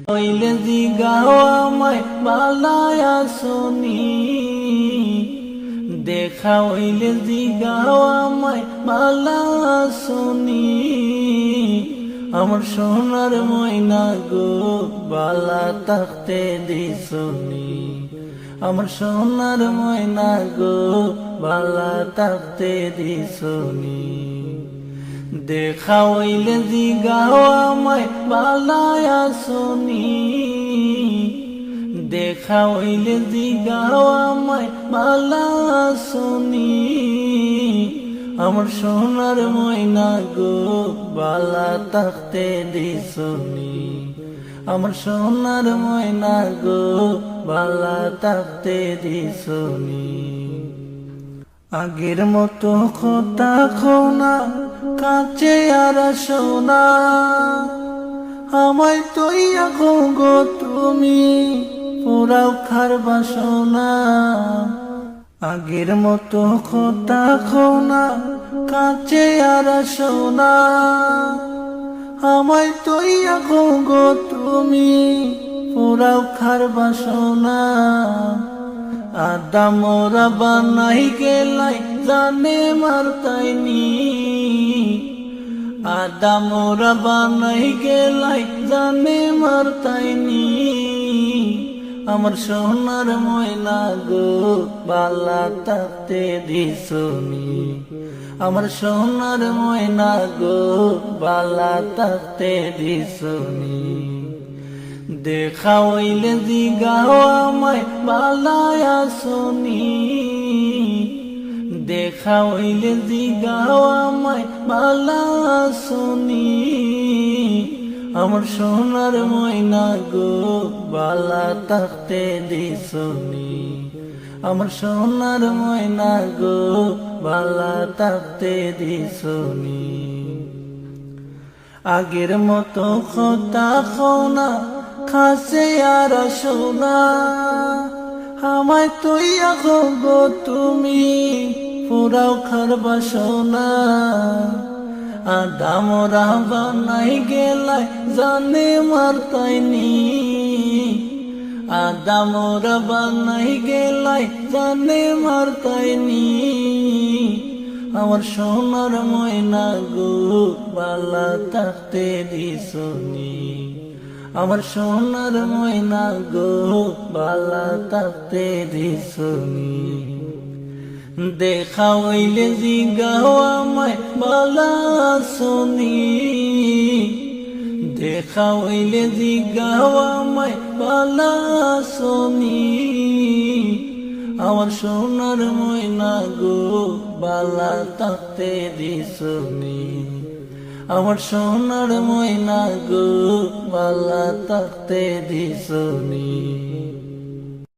হইলে জিগাও আমায় বালায় আসনি, দেখা হইলে জিগাও আমায় বালায় আসনি। আমার সোনার ময়না গো বালা থাকতে দিসনি, আমার সোনার ময়না গো বালা থাকতে দিসনি। দেখা হইলে জিগাও আমায় বালায় আসনি, দেখা হইলে জিগাও আমায় বালায় আসনি। আমার সোনার ময়না গো বালা থাকতে দিসনি, আমার সোনার ময়না গো বালা থাকতে দিসনি। আগের মতো কথা খোনা কাছে আর সোনা, আমায় তৈয়া গো তুমি পুরাও খার বাসনা। আগের মতো কথা খোনা কাছে আর সোনা, আমায় তৈয়া গো তুমি পুরাও খার বাসনা। আদা মোরা বানাই গেলাই জানে মারতাইনি, আদা মোরা বানাই গেলাই জানে মারতাইনি। আমার সোনার ময়না গো বালা থাকতে দিসনি, আমার সোনার ময়না গো বালা থাকতে দিসনি। দেখা হইলে জিগাও আমায় বালায় আসনি, দেখা হইলে জিগাও আমায় বালায় আসনি। আমার সোনার ময়না গো বালা থাকতে দিসনি, আমার সোনার ময়না গো বালা থাকতে দিসনি। আগের মতো কথা খোনা খাসে আর সোনা, আমায় তৈয়া গো তুমি পুরাও খার বাসনা। আদা মোরা বানাই গেলাই জানে মারতাইনি, আদা মোরা বানাই গেলাই জানে মারতাইনি। আমার সোনার ময়না গো বালা থাকতে দিসনি, আমার সোনার ময়না গো বালা থাকতে দিসনি। দেখা হইলে জিগাও আমায় বালায় আসনি, দেখা হইলে জিগাও আমায় বালায় আসনি। আমার সোনার ময়না গো বালা থাকতে দিসনি, আমার সোনার ময়না গো বালা থাকতে দিসনি।